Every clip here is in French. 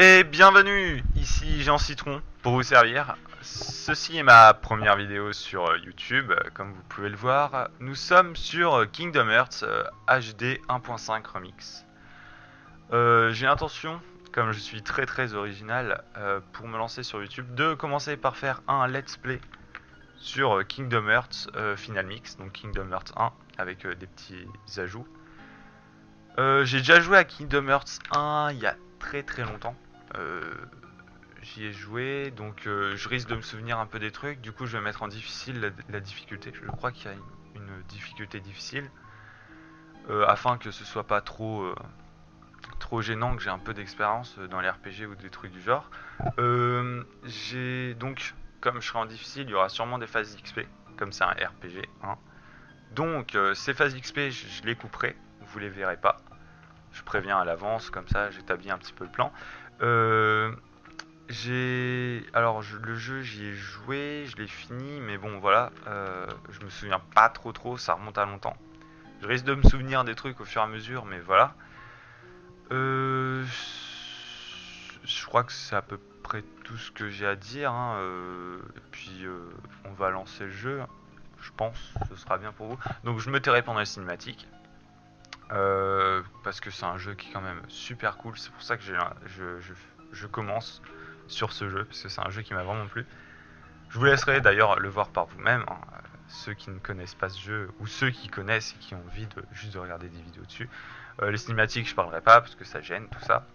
Et bienvenue, ici Jean Citron pour vous servir. Ceci est ma première vidéo sur YouTube, comme vous pouvez le voir. Nous sommes sur Kingdom Hearts HD 1.5 Remix. J'ai l'intention, comme je suis très original, pour me lancer sur YouTube, de commencer par faire un let's play sur Kingdom Hearts Final Mix, donc Kingdom Hearts 1, avec des petits ajouts. J'ai déjà joué à Kingdom Hearts 1 il y a très longtemps. J'y ai joué, donc je risque de me souvenir un peu des trucs. Du coup, je vais mettre en difficile la difficulté. Je crois qu'il y a une difficulté difficile, afin que ce soit pas trop gênant, que j'ai un peu d'expérience dans les RPG ou des trucs du genre. J'ai donc, comme je serai en difficile, il y aura sûrement des phases XP, comme c'est un RPG. Hein. Donc, ces phases XP, je les couperai. Vous les verrez pas. Je préviens à l'avance, comme ça j'établis un petit peu le plan. Alors le jeu j'y ai joué, je l'ai fini, mais bon voilà, je me souviens pas trop, ça remonte à longtemps. Je risque de me souvenir des trucs au fur et à mesure, mais voilà. Je crois que c'est à peu près tout ce que j'ai à dire. Hein. Et puis on va lancer le jeu, je pense, ce sera bien pour vous. Donc je me tairai pendant les cinématiques. Parce que c'est un jeu qui est quand même super cool, c'est pour ça que je commence sur ce jeu, parce que c'est un jeu qui m'a vraiment plu. Je vous laisserai d'ailleurs le voir par vous-même, hein, ceux qui ne connaissent pas ce jeu, ou ceux qui connaissent et qui ont envie juste de regarder des vidéos dessus. Les cinématiques je parlerai pas, parce que ça gêne, tout ça.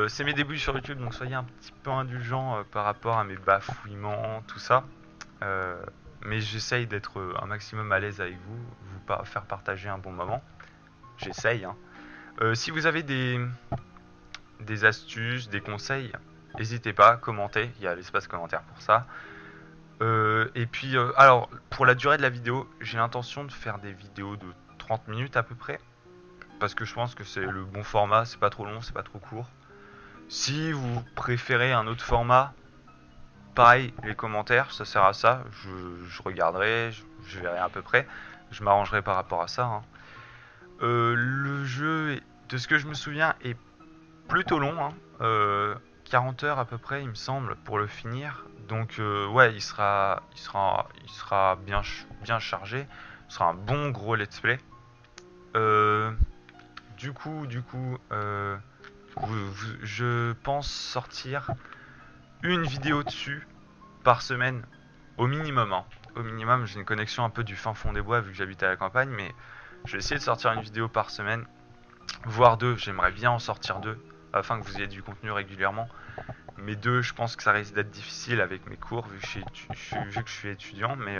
C'est mes débuts sur YouTube, donc soyez un petit peu indulgents par rapport à mes bafouillements, tout ça. Mais j'essaye d'être un maximum à l'aise avec vous faire partager un bon moment. J'essaye. Hein. Si vous avez des astuces, des conseils, n'hésitez pas, commentez. Il y a l'espace commentaire pour ça. Et puis, alors, pour la durée de la vidéo, j'ai l'intention de faire des vidéos de 30 minutes à peu près. Parce que je pense que c'est le bon format, c'est pas trop long, c'est pas trop court. Si vous préférez un autre format, pareil, les commentaires, ça sert à ça. Je regarderai, je verrai à peu près. Je m'arrangerai par rapport à ça. Hein. Le jeu, de ce que je me souviens, est plutôt long. Hein. 40 heures à peu près, il me semble, pour le finir. Donc, ouais, il sera bien chargé. Ce sera un bon gros let's play. Du coup, je pense sortir une vidéo dessus par semaine, au minimum. Hein. Au minimum, j'ai une connexion un peu du fin fond des bois vu que j'habite à la campagne, mais je vais essayer de sortir une vidéo par semaine, voire deux. J'aimerais bien en sortir deux, afin que vous ayez du contenu régulièrement. Mais deux, je pense que ça risque d'être difficile avec mes cours, vu que je suis étudiant, mais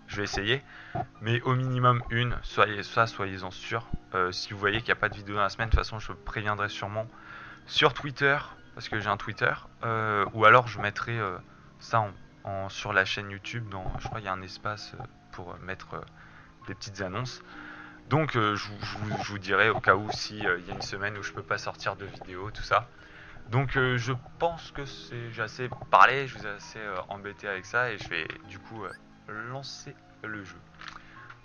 je vais essayer. Mais au minimum une, soyez-en sûrs. Si vous voyez qu'il n'y a pas de vidéo dans la semaine, de toute façon, je préviendrai sûrement sur Twitter, parce que j'ai un Twitter, ou alors je mettrai ça sur la chaîne YouTube. Je crois qu'il y a un espace pour mettre des petites annonces. Donc je vous dirai au cas où si y a une semaine où je peux pas sortir de vidéo, tout ça. Donc je pense que j'ai assez parlé, je vous ai assez embêté avec ça et je vais du coup lancer le jeu.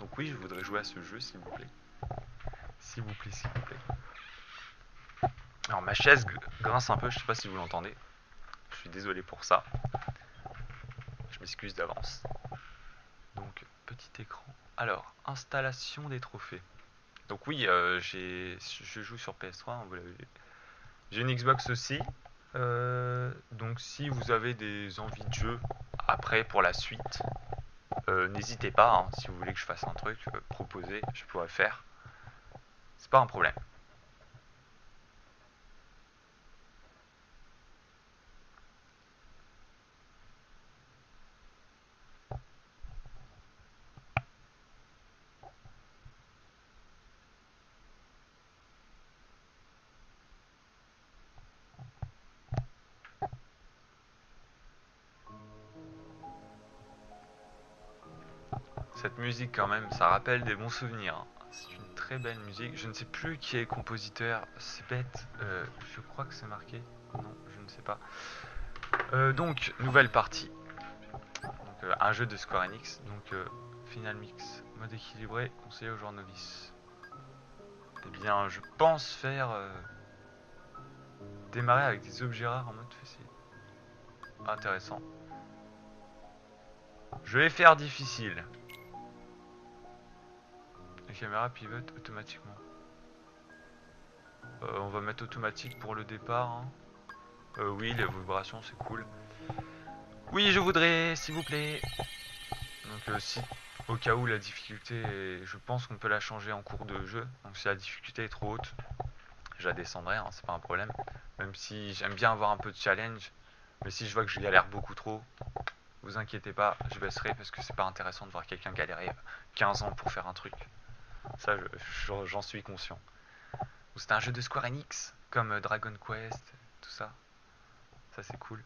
Donc oui, je voudrais jouer à ce jeu s'il vous plaît. S'il vous plaît, s'il vous plaît. Alors ma chaise grince un peu, je sais pas si vous l'entendez. Je suis désolé pour ça. Je m'excuse d'avance. Donc petit écran. Alors, installation des trophées. Donc oui, je joue sur PS3, hein, vous l'avez vu. J'ai une Xbox aussi. Donc si vous avez des envies de jeu après pour la suite, n'hésitez pas. Hein, si vous voulez que je fasse un truc, proposez, je pourrais faire. C'est pas un problème. Cette musique quand même, ça rappelle des bons souvenirs. Hein. C'est une très belle musique. Je ne sais plus qui est le compositeur. C'est bête. Je crois que c'est marqué. Non, je ne sais pas. Donc, nouvelle partie. Donc, un jeu de Square Enix. Donc, Final Mix. Mode équilibré. Conseillé aux joueurs novices. Eh bien, je pense faire démarrer avec des objets rares en mode facile. Intéressant. Je vais faire difficile. La caméra pivote automatiquement. On va mettre automatique pour le départ. Hein. Oui, les vibrations, c'est cool. Oui, je voudrais, s'il vous plaît. Donc si, au cas où la difficulté, je pense qu'on peut la changer en cours de jeu. Donc si la difficulté est trop haute, je la descendrai, hein, c'est pas un problème. Même si j'aime bien avoir un peu de challenge. Mais si je vois que je galère beaucoup trop, vous inquiétez pas, je baisserai parce que c'est pas intéressant de voir quelqu'un galérer 15 ans pour faire un truc. Ça, j'en suis conscient. C'est un jeu de Square Enix, comme Dragon Quest, tout ça. Ça, c'est cool.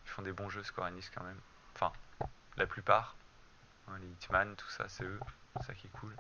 Ils font des bons jeux Square Enix quand même. Enfin, la plupart. Hein, les Hitman, tout ça, c'est eux. C'est ça qui est cool.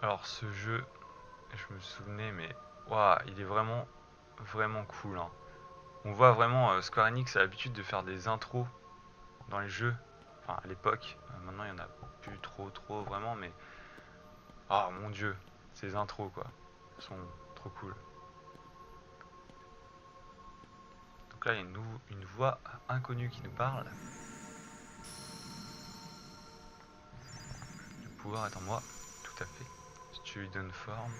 Alors ce jeu, je me souvenais, mais waouh, il est vraiment cool. Hein. On voit vraiment Square Enix a l'habitude de faire des intros dans les jeux. Enfin à l'époque, maintenant il y en a plus trop vraiment, mais ah mon dieu, ces intros quoi, sont trop cool. Donc là il y a une voix inconnue qui nous parle. Le pouvoir est en moi, tout à fait. Si tu lui donnes forme,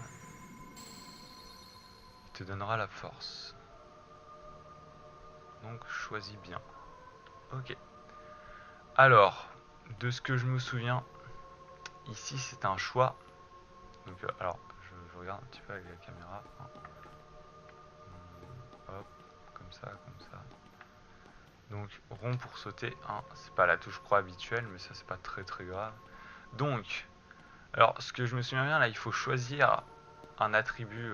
il te donnera la force. Donc choisis bien. Ok. Alors, de ce que je me souviens, ici c'est un choix Donc alors, je regarde un petit peu avec la caméra. Hop, comme ça, comme ça. Donc rond pour sauter, hein, c'est pas la touche croix habituelle, mais ça c'est pas très grave. Donc, alors ce que je me souviens bien là, il faut choisir un attribut.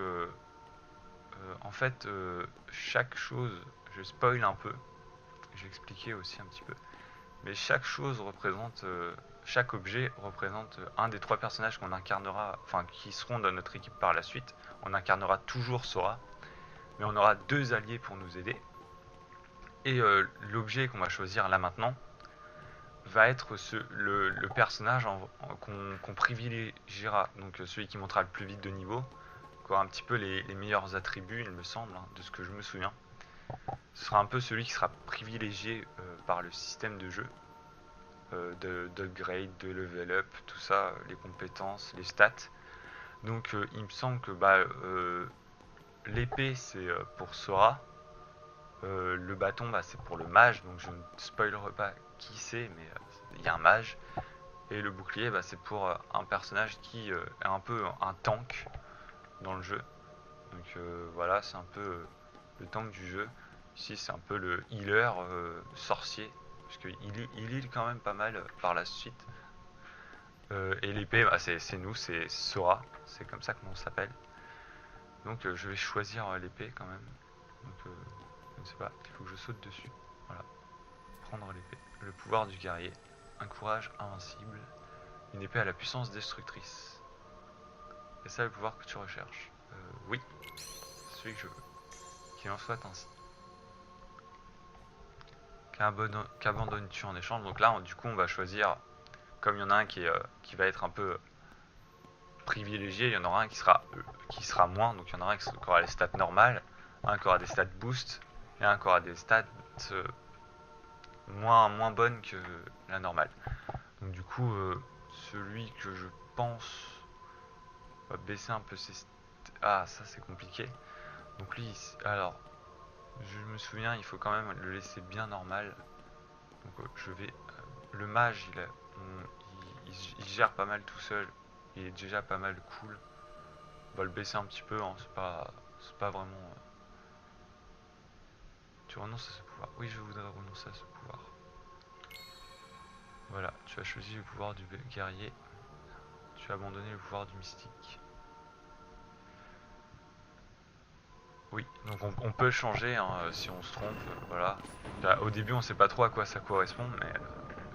En fait, chaque chose, je spoil un peu, j'ai expliqué aussi un petit peu, mais chaque chose représente, chaque objet représente un des 3 personnages qu'on incarnera, enfin qui seront dans notre équipe par la suite. On incarnera toujours Sora, mais on aura 2 alliés pour nous aider. Et l'objet qu'on va choisir là maintenant va être le personnage qu'on privilégiera, donc celui qui montera le plus vite de niveau, qui aura un petit peu les meilleurs attributs, il me semble, hein, de ce que je me souviens. Ce sera un peu celui qui sera privilégié par le système de jeu, d'upgrade, de level up, tout ça, les compétences, les stats. Donc il me semble que l'épée c'est pour Sora, le bâton c'est pour le mage, donc je ne spoilerai pas qui c'est, mais il y a un mage. Et le bouclier c'est pour un personnage qui est un peu un tank dans le jeu. Donc voilà, c'est un peu le tank du jeu. Ici c'est un peu le healer sorcier, parce qu'il heal quand même pas mal par la suite. Et l'épée c'est nous, c'est Sora, c'est comme ça qu'on s'appelle. Donc je vais choisir l'épée quand même. Donc je ne sais pas, il faut que je saute dessus. Voilà. Prendre l'épée. Le pouvoir du guerrier. Un courage invincible. Une épée à la puissance destructrice. Et ça le pouvoir que tu recherches. Oui. C'est celui que je veux. Qu'il en soit ainsi. Qu'abandonnes-tu en échange? Donc là, du coup, on va choisir. Comme il y en a un qui va être un peu privilégié, il y en aura un qui sera moins. Donc il y en aura un qui aura les stats normales, un qui aura des stats boost, et un qui aura des stats moins bonnes que la normale. Donc du coup, celui que je pense va baisser un peu ses... Ah, ça c'est compliqué. Donc lui, alors, je me souviens, il faut quand même le laisser bien normal. Donc je vais... le mage, il gère pas mal tout seul. Il est déjà pas mal cool. On va le baisser un petit peu, hein, c'est pas vraiment... Tu renonces à ce pouvoir. Oui, je voudrais renoncer à ce pouvoir. Voilà, tu as choisi le pouvoir du guerrier. Tu as abandonné le pouvoir du mystique. Oui, donc on peut changer hein, si on se trompe, voilà. Là, au début on sait pas trop à quoi ça correspond, mais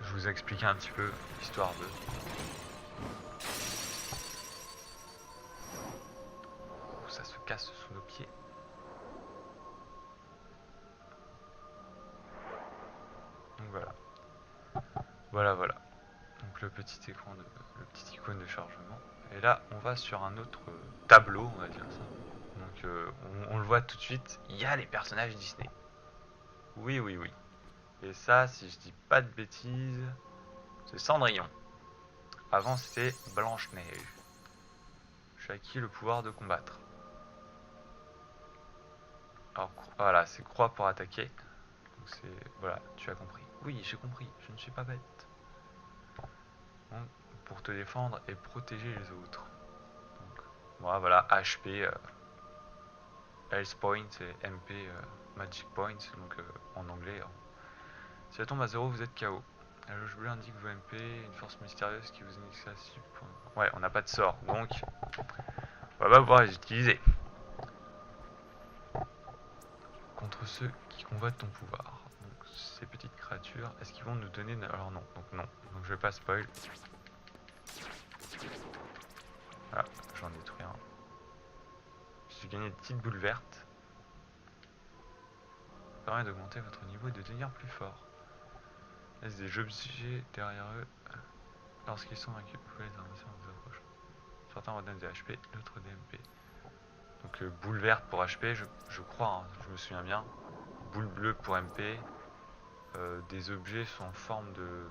je vous ai expliqué un petit peu l'histoire de... Ça se casse sous nos pieds. Donc voilà. Voilà. Donc le petit écran, le petit icône de chargement. Et là on va sur un autre tableau, on va dire ça. Donc on le voit tout de suite, il y a les personnages Disney. Oui. Et ça, si je dis pas de bêtises, c'est Cendrillon. Avant c'était Blanche-Neige. J'ai acquis le pouvoir de combattre. Alors voilà, c'est croix pour attaquer. Donc c'est... Voilà, tu as compris. Oui, j'ai compris, je ne suis pas bête. Donc, pour te défendre et protéger les autres. Donc, voilà, HP, Health Point et MP, Magic Point, donc en anglais. Hein. Si elle tombe à 0, vous êtes KO. La loge bleue indique vos MP, une force mystérieuse qui vous indique ça. Ouais, on n'a pas de sort, donc on va pas pouvoir les utiliser. Contre ceux qui convoitent ton pouvoir. Donc ces petites créatures, est-ce qu'ils vont nous donner... Alors non, donc je vais pas spoil. Voilà, j'en détruis un. J'ai gagné des petites boules vertes. Ça permet d'augmenter votre niveau et de devenir plus fort. Laisse des objets derrière eux. Lorsqu'ils sont vaincus, vous pouvez les ramasser en vous approchant. Certains redonnent des HP, d'autres des MP. Donc boule verte pour HP, je crois, hein, je me souviens bien. Boule bleue pour MP. Des objets sont en forme de...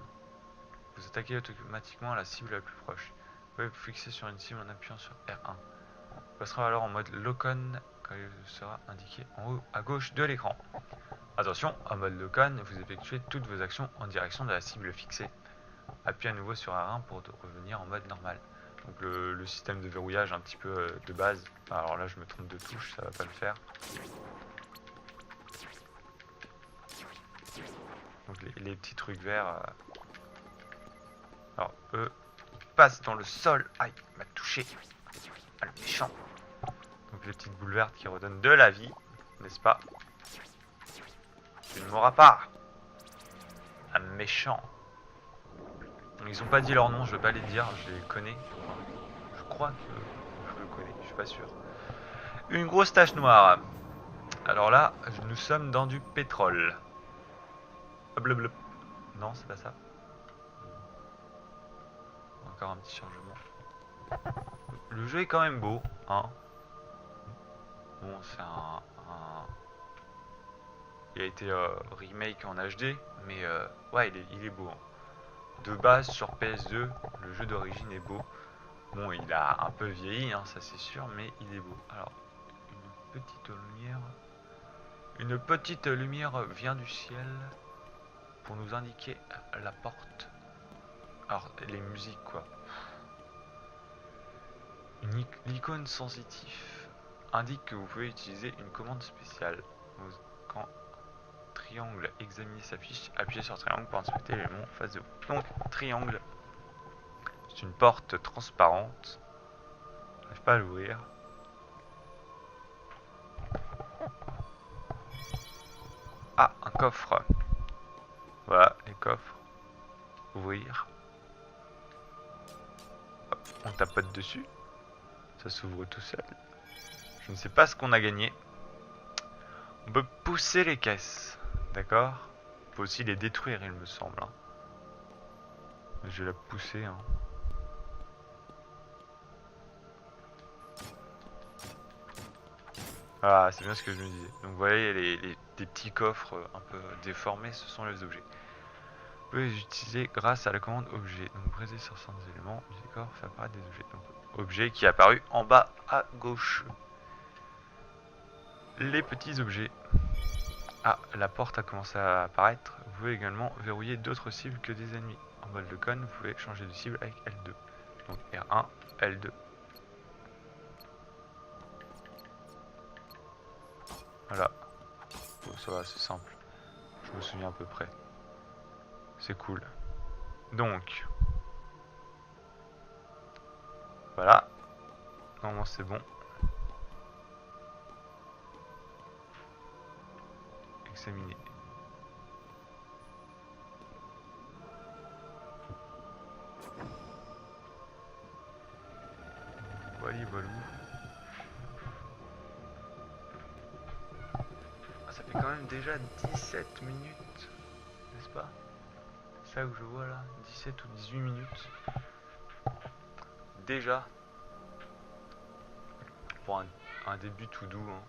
Vous attaquez automatiquement la cible la plus proche. Vous pouvez vous fixer sur une cible en appuyant sur R1. Vous passerez alors en mode Lock-on quand il sera indiqué en haut à gauche de l'écran. Attention, en mode Lock-on, vous effectuez toutes vos actions en direction de la cible fixée. Appuyez à nouveau sur R1 pour revenir en mode normal. Donc le système de verrouillage un petit peu de base. Alors là je me trompe de touche, ça va pas le faire. Donc les petits trucs verts. Alors eux passent dans le sol. Aïe, il m'a touché. Ah le méchant. Donc les petites boules vertes qui redonnent de la vie, n'est-ce pas? Tu ne mourras pas. Un méchant. Ils ont pas dit leur nom, je vais pas les dire, je les connais. Je crois que je le connais, je suis pas sûr. Une grosse tache noire. Alors là, nous sommes dans du pétrole. Blablabla. Non, c'est pas ça. Encore un petit changement. Le jeu est quand même beau, hein. Bon, c'est il a été remake en HD, mais ouais, il est beau. Hein. De base sur PS2, le jeu d'origine est beau. Bon, il a un peu vieilli, hein, ça c'est sûr, mais il est beau. Alors, une petite lumière vient du ciel pour nous indiquer la porte. Alors, les musiques, quoi. L'icône sensitive indique que vous pouvez utiliser une commande spéciale. Quand triangle examiner s'affiche, appuyez sur triangle pour inspecter l'élément en face de vous. Donc, triangle, c'est une porte transparente. J'arrive pas à l'ouvrir. Ah, un coffre. Voilà, les coffres. Ouvrir. Hop, on tapote dessus. Ça s'ouvre tout seul. Je ne sais pas ce qu'on a gagné. On peut pousser les caisses. D'accord. On peut aussi les détruire, il me semble. Hein. Je vais la pousser. Hein. Ah, c'est bien ce que je me disais. Donc vous voyez, des petits coffres un peu déformés, ce sont les objets. Vous pouvez les utiliser grâce à la commande objet. Donc présez sur certains éléments du décor, fait apparaître des objets. Donc objet qui est apparu en bas à gauche. Les petits objets. Ah, la porte a commencé à apparaître. Vous pouvez également verrouiller d'autres cibles que des ennemis. En mode de con, vous pouvez changer de cible avec L2. Donc R1, L2. Voilà. Bon, ça va, c'est simple. Je me souviens à peu près. C'est cool. Donc. Voilà. Normalement c'est bon. Examiner. Voilà, voilà. Ça fait quand même déjà 17 minutes, n'est-ce pas? C'est ça que je vois là, 17 ou 18 minutes. Déjà, pour un début tout doux. Hein.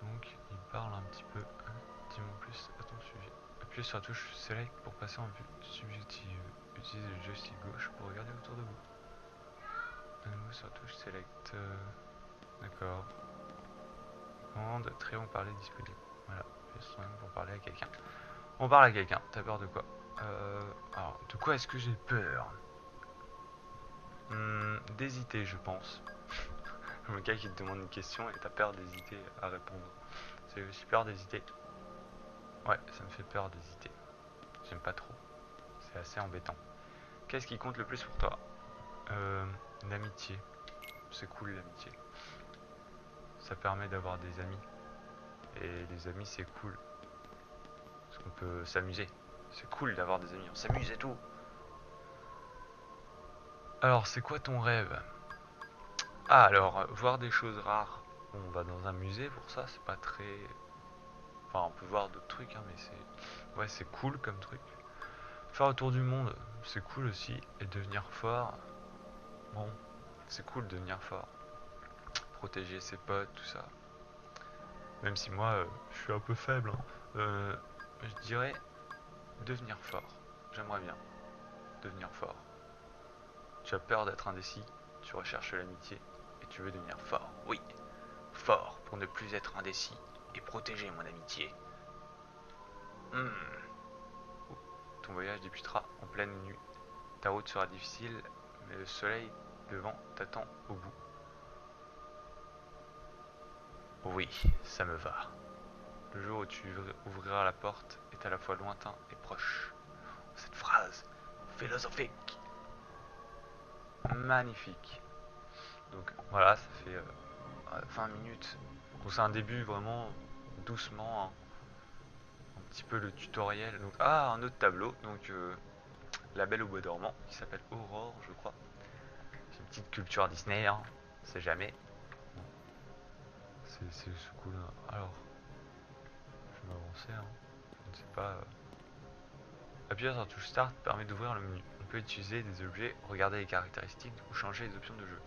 Donc, il parle un petit peu. Dis-moi plus à ton sujet. Appuyez sur la touche Select pour passer en vue subjective. Utilisez le joystick gauche pour regarder autour de vous. De nouveau sur la touche Select. D'accord. Commande, triangle parler disponible. Voilà, appuyez sur triangle pour parler à quelqu'un. On parle à quelqu'un, t'as peur de quoi? Alors, de quoi est-ce que j'ai peur? D'hésiter, je pense. Le gars qui te demande une question et t'as peur d'hésiter à répondre. C'est aussi peur d'hésiter. Ouais, ça me fait peur d'hésiter. J'aime pas trop. C'est assez embêtant. Qu'est-ce qui compte le plus pour toi? L'amitié. C'est cool l'amitié. Ça permet d'avoir des amis. Et les amis c'est cool. Parce qu'on peut s'amuser. C'est cool d'avoir des amis. On s'amuse et tout. Alors, c'est quoi ton rêve? Ah, alors, voir des choses rares. On va dans un musée pour ça, c'est pas très... Enfin, on peut voir d'autres trucs, hein, mais c'est... Ouais, c'est cool comme truc. Faire le tour du monde, c'est cool aussi. Et devenir fort... Bon, c'est cool de devenir fort. Protéger ses potes, tout ça. Même si moi, je suis un peu faible. Hein. Je dirais devenir fort. J'aimerais bien devenir fort. Tu as peur d'être indécis, tu recherches l'amitié et tu veux devenir fort. Oui, fort pour ne plus être indécis et protéger mon amitié. Ton voyage débutera en pleine nuit. Ta route sera difficile, mais et le soleil levant t'attend au bout. Oui, ça me va. Le jour où tu ouvriras la porte est à la fois lointain et proche. Cette phrase philosophique. Magnifique. Donc voilà, ça fait 20 minutes. Donc c'est un début vraiment doucement. Hein. Un petit peu le tutoriel. Donc, un autre tableau. Donc La Belle au Bois dormant qui s'appelle Aurore, je crois. C'est une petite culture Disney, hein. C'est jamais. C'est cool. Alors, je vais m'avancer. Hein. Je ne sais pas. Appuyer sur la touche Start permet d'ouvrir le menu. On peut utiliser des objets, regarder les caractéristiques ou changer les options de jeu.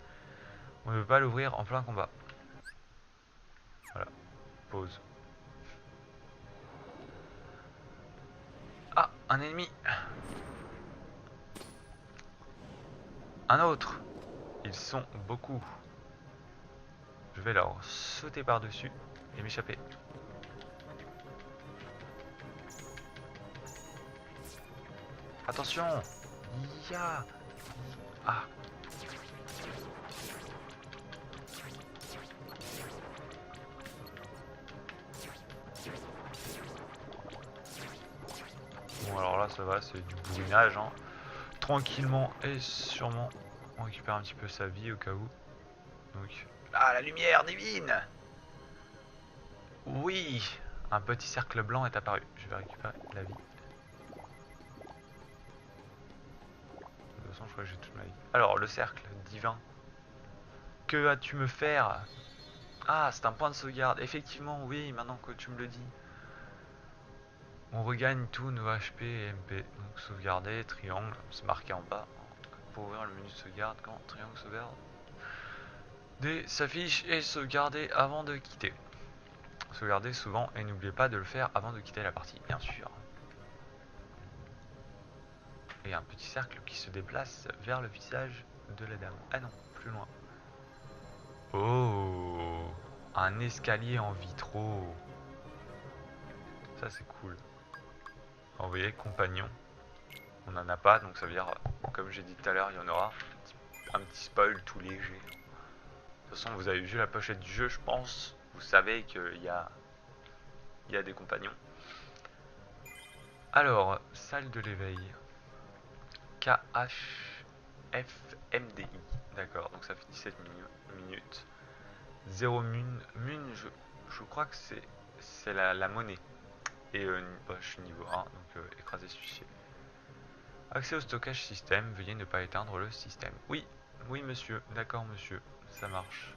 On ne peut pas l'ouvrir en plein combat. Voilà. Pause. Ah, un ennemi. Un autre. Ils sont beaucoup. Je vais leur sauter par-dessus et m'échapper. Attention. Ya. Ah. Bon alors là ça va, c'est du bourrinage hein. Tranquillement et sûrement on récupère un petit peu sa vie au cas où. Donc la lumière divine. Oui. Un petit cercle blanc est apparu. Je vais récupérer la vie. De toute façon je crois que j'ai toute ma vie. Alors le cercle divin. Que vas-tu me faire? Ah c'est un point de sauvegarde. Effectivement oui maintenant que tu me le dis. On regagne tous nos HP et MP. Donc sauvegarder, triangle, c'est marqué en bas. Pour ouvrir le menu de sauvegarde, quand triangle sauvegarde s'affiche et sauvegarder avant de quitter. Sauvegardez souvent et n'oubliez pas de le faire avant de quitter la partie, bien sûr. Et un petit cercle qui se déplace vers le visage de la dame. Ah non, plus loin. Oh, un escalier en vitro. Ça c'est cool. Alors, vous voyez, compagnon. On n'en a pas, donc ça veut dire, comme j'ai dit tout à l'heure, il y en aura. Un petit spoil tout léger. De toute façon, vous avez vu la pochette du jeu, je pense. Vous savez qu'il y a des compagnons. Alors, salle de l'éveil. KHFMDI. D'accord, donc ça fait 17 minutes. 0 mun. Mun, je crois que c'est la monnaie. Et je suis niveau 1, donc écraser ce fichier. Accès au stockage système, veuillez ne pas éteindre le système. Oui, oui monsieur, d'accord monsieur, ça marche.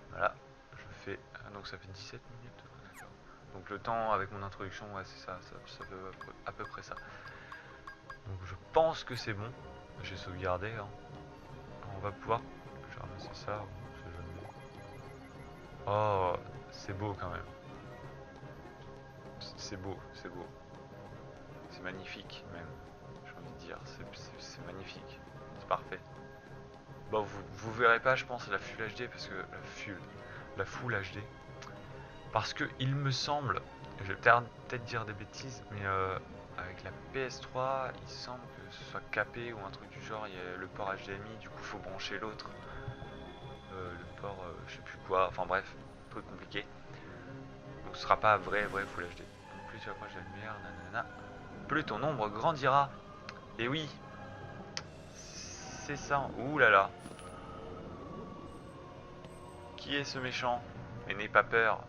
Voilà, je fais... donc ça fait 17 minutes. Donc le temps avec mon introduction, ouais c'est ça fait à peu près ça. Donc je pense que c'est bon. J'ai sauvegardé. Hein. On va pouvoir... Je vais ramasser ça. Oh, c'est beau quand même. C'est beau, c'est beau. C'est magnifique même. J'ai envie de dire, c'est magnifique. C'est parfait. Bon, vous verrez pas, je pense, la Full HD parce que la Full HD. Parce que il me semble, je vais peut-être dire des bêtises, mais avec la PS3, il semble que ce soit capé ou un truc du genre. Il y a le port HDMI, du coup, faut brancher l'autre. Le port, je sais plus quoi. Enfin bref, truc compliqué. Donc, ce sera pas vrai Full HD. Plus tu approches de la lumière, nanana. Plus ton ombre grandira. Et oui, c'est ça. Ouh là là. Qui est ce méchant? Mais n'aie pas peur.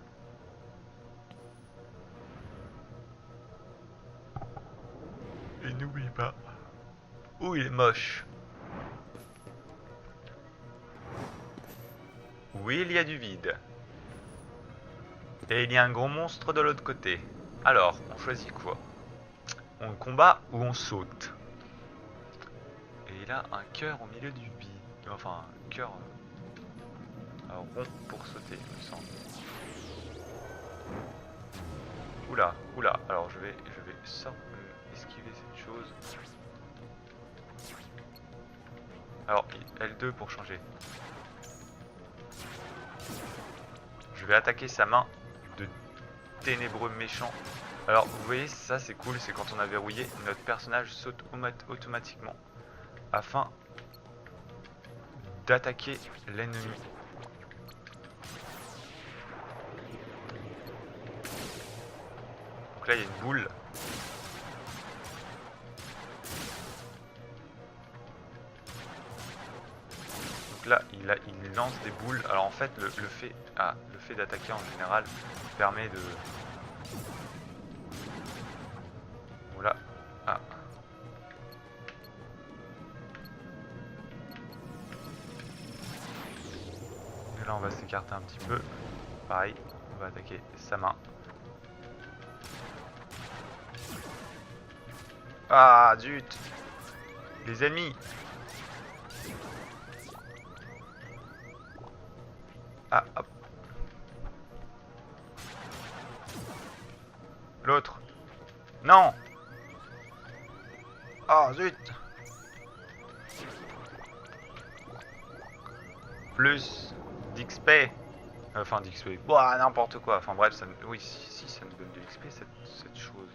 Et n'oublie pas. Ouh, il est moche. Oui, il y a du vide. Et il y a un gros monstre de l'autre côté. Alors, on choisit quoi? On combat ou on saute? Et il a un cœur au milieu du vide. Enfin, un cœur rond pour sauter, il me semble. Oula, oula. Alors je vais esquiver cette chose. Alors, L2 pour changer. Je vais attaquer sa main de ténébreux méchant Alors vous voyez, ça c'est cool, c'est quand on a verrouillé, notre personnage saute automatiquement afin d'attaquer l'ennemi. Donc là il y a une boule. Donc là il lance des boules. Alors en fait le fait d'attaquer en général permet de... Voilà. Ah. Et là on va s'écarter un petit peu. Pareil, on va attaquer sa main. Ah zut! Les ennemis! Ah hop! L'autre! Non! Oh zut! Plus d'XP. Enfin d'XP. Bah n'importe quoi. Enfin bref, ça, oui, si ça nous donne de l'XP cette chose.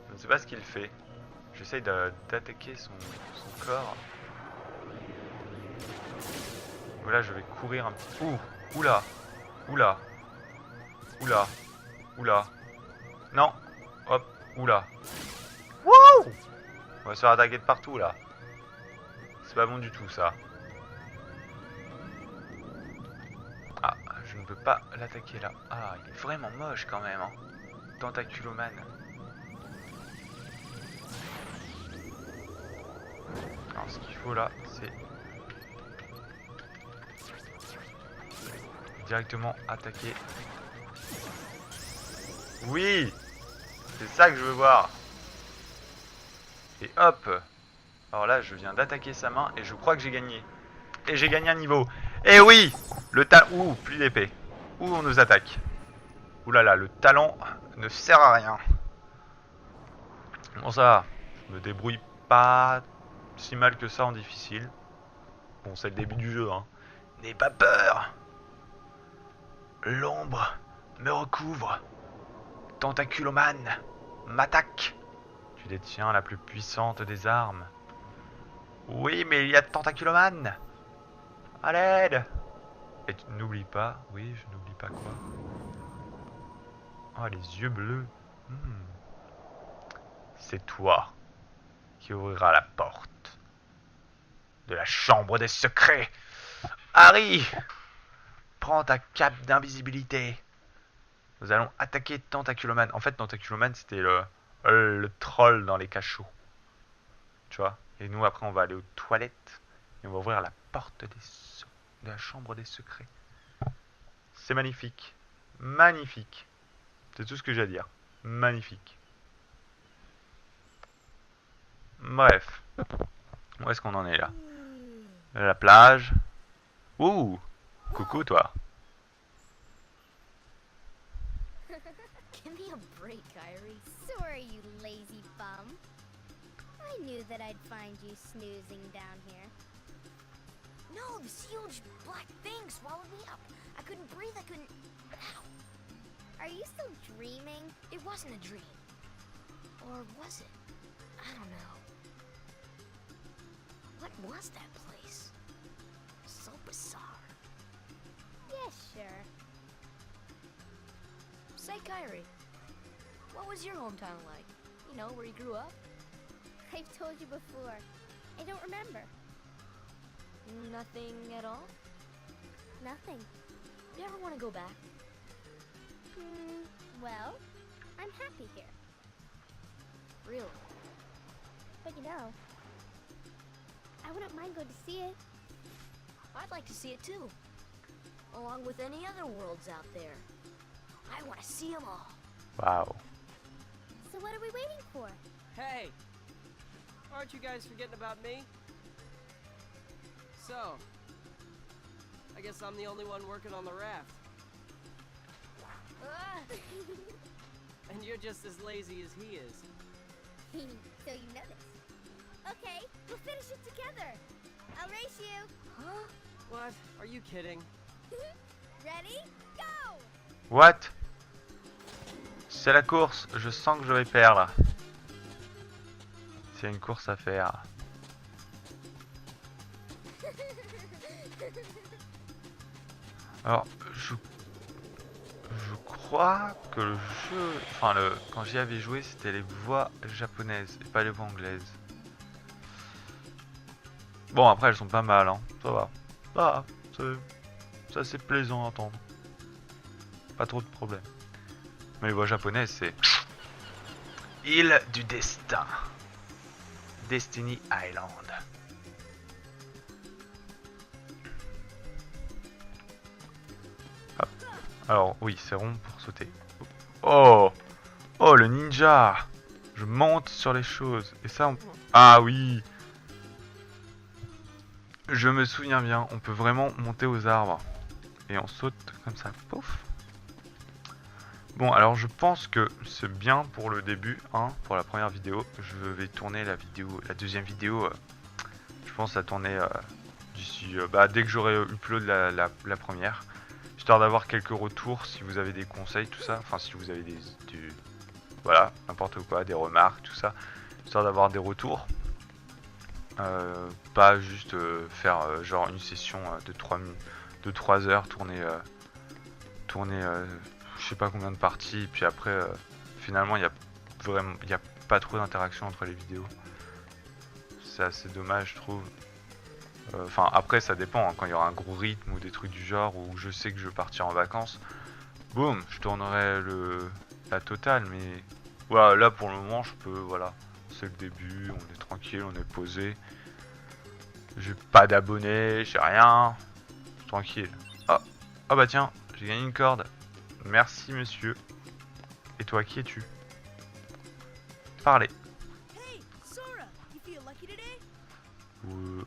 Je ne sais pas ce qu'il fait. J'essaye d'attaquer son corps. Voilà, je vais courir un petit... Oula! Oula! Oula! Oula! Non! Hop! Oula! Wouh! On va se faire attaquer de partout là. C'est pas bon du tout ça. Ah, je ne peux pas l'attaquer là. Ah, il est vraiment moche quand même, hein. Tentaculomane. Alors ce qu'il faut là, c'est directement attaquer. Oui! C'est ça que je veux voir. Et hop! Alors là, je viens d'attaquer sa main et je crois que j'ai gagné. Et j'ai gagné un niveau. Et oui! Le talent... Ouh, plus d'épée. Ouh, on nous attaque. Ouh là là, le talent ne sert à rien. Bon ça va. Je me débrouille pas si mal que ça en difficile. Bon, c'est le début du jeu, hein. N'aie pas peur! L'ombre me recouvre. Tentaculomane m'attaque. Tu détiens la plus puissante des armes. Oui, mais il y a Tentaculomane. À l'aide! Et n'oublie pas, oui, je n'oublie pas quoi. Oh, les yeux bleus. C'est toi qui ouvrira la porte de la chambre des secrets. Harry, prends ta cape d'invisibilité. Nous allons attaquer Tentaculomane. En fait, Tentaculomane, c'était le troll dans les cachots. Tu vois? Et nous, après, on va aller aux toilettes et on va ouvrir la porte de la chambre des secrets. C'est magnifique. Magnifique. C'est tout ce que j'ai à dire. Magnifique. Bref. Où est-ce qu'on en est là? La plage. Ouh! Coucou toi. Give me a break, Kyrie. Sorry, you lazy bum. I knew that I'd find you snoozing down here. No, this huge black thing swallowed me up. I couldn't breathe, I couldn't... Ow. Are you still dreaming? It wasn't a dream. Or was it? I don't know. What was that place? So bizarre. Yeah, sure. Say, Kyrie, what was your hometown like? You know, where you grew up? I've told you before. I don't remember. Nothing at all? Nothing. You ever want to go back? Well, I'm happy here. Really? But you know, I wouldn't mind going to see it. I'd like to see it too. Along with any other worlds out there. I want to see them all. Wow. So what are we waiting for? Hey! Aren't you guys forgetting about me? So, I guess I'm the only one working on the raft. And you're just as lazy as he is. So you noticed. Okay, we'll finish it together. I'll race you. Huh? What? Are you kidding? Ready? Go! What? C'est la course, je sens que je vais perdre. S'il y a une course à faire. Alors, je crois que le jeu... Enfin, quand j'y avais joué, c'était les voix japonaises et pas les voix anglaises. Bon, après, elles sont pas mal, hein. Ça va. Ah, c'est assez plaisant à entendre. Pas trop de problèmes. Mais les voix japonaises, c'est... Île du destin. Destiny Island. Hop. Alors, oui, c'est rond pour sauter. Oh! Oh, le ninja! Je monte sur les choses. Et ça, on... Ah oui! Je me souviens bien, on peut vraiment monter aux arbres. Et on saute comme ça. Pouf! Bon, alors je pense que c'est bien pour le début, hein, pour la première vidéo. Je vais tourner la deuxième vidéo. Je pense à tourner d'ici, dès que j'aurai upload la première, histoire d'avoir quelques retours, si vous avez des conseils, tout ça. Enfin, si vous avez voilà, n'importe quoi, des remarques, tout ça, histoire d'avoir des retours. Pas juste faire genre une session de 3 heures, tourner je sais pas combien de parties, et puis après finalement il y a pas trop d'interaction entre les vidéos. C'est assez dommage, je trouve. Enfin après ça dépend, hein, quand il y aura un gros rythme ou des trucs du genre, où je sais que je vais partir en vacances, boum, je tournerai la totale. Mais voilà, là pour le moment je peux, voilà, c'est le début, on est tranquille, on est posé. J'ai pas d'abonnés, j'ai rien, tranquille. Ah bah tiens, j'ai gagné une corde. Merci monsieur. Et toi, qui es-tu? Parlez. Hey, Sora, you feel lucky today?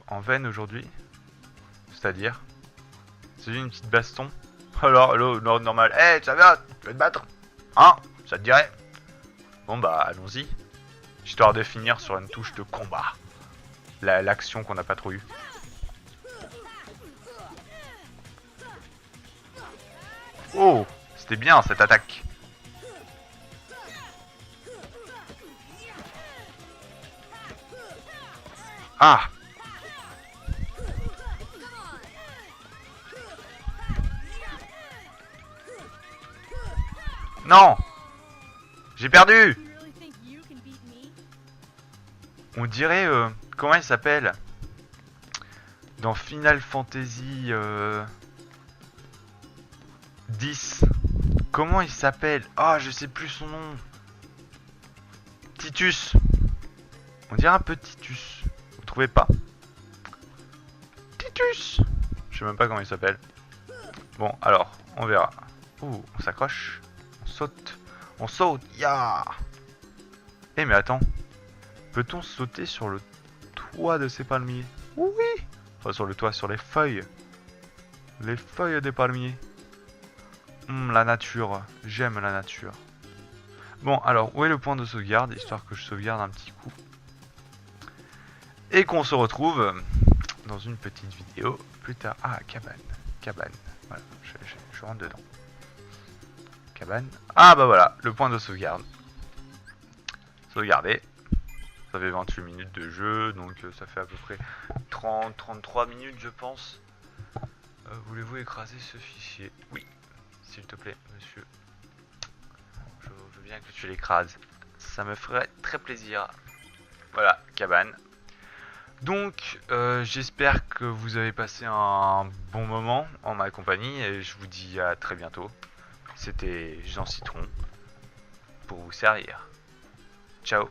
En veine aujourd'hui? C'est-à-dire? C'est une petite baston? Alors, normal. Eh, ça va, tu vas te battre? Hein? Ça te dirait? Bon bah, allons-y. Histoire de finir sur une touche de combat. L'action qu'on n'a pas trop eue. Oh! C'était bien cette attaque. Ah! Non! J'ai perdu! On dirait... comment il s'appelle? Dans Final Fantasy 10. Comment il s'appelle? Ah, je sais plus son nom. Titus. On dirait un peu Titus. Vous trouvez pas? Titus. Je sais même pas comment il s'appelle. Bon, alors, on verra. Ouh, on s'accroche. On saute. On saute. Ya. Eh mais attends. Peut-on sauter sur le toit de ces palmiers? Oui. Enfin, sur le toit, sur les feuilles. Les feuilles des palmiers. La nature, j'aime la nature. Bon, alors, où est le point de sauvegarde? Histoire que je sauvegarde un petit coup. Et qu'on se retrouve dans une petite vidéo plus tard. Ah, cabane. Cabane. Voilà, je rentre dedans. Cabane. Ah, bah voilà, le point de sauvegarde. Sauvegarder. Ça fait 28 minutes de jeu, donc ça fait à peu près 30-33 minutes, je pense. Voulez-vous écraser ce fichier? Oui. S'il te plaît, monsieur. Je veux bien que tu l'écrases. Ça me ferait très plaisir. Voilà, cabane. Donc, j'espère que vous avez passé un bon moment en ma compagnie. Et je vous dis à très bientôt. C'était Jean Citron pour vous servir. Ciao.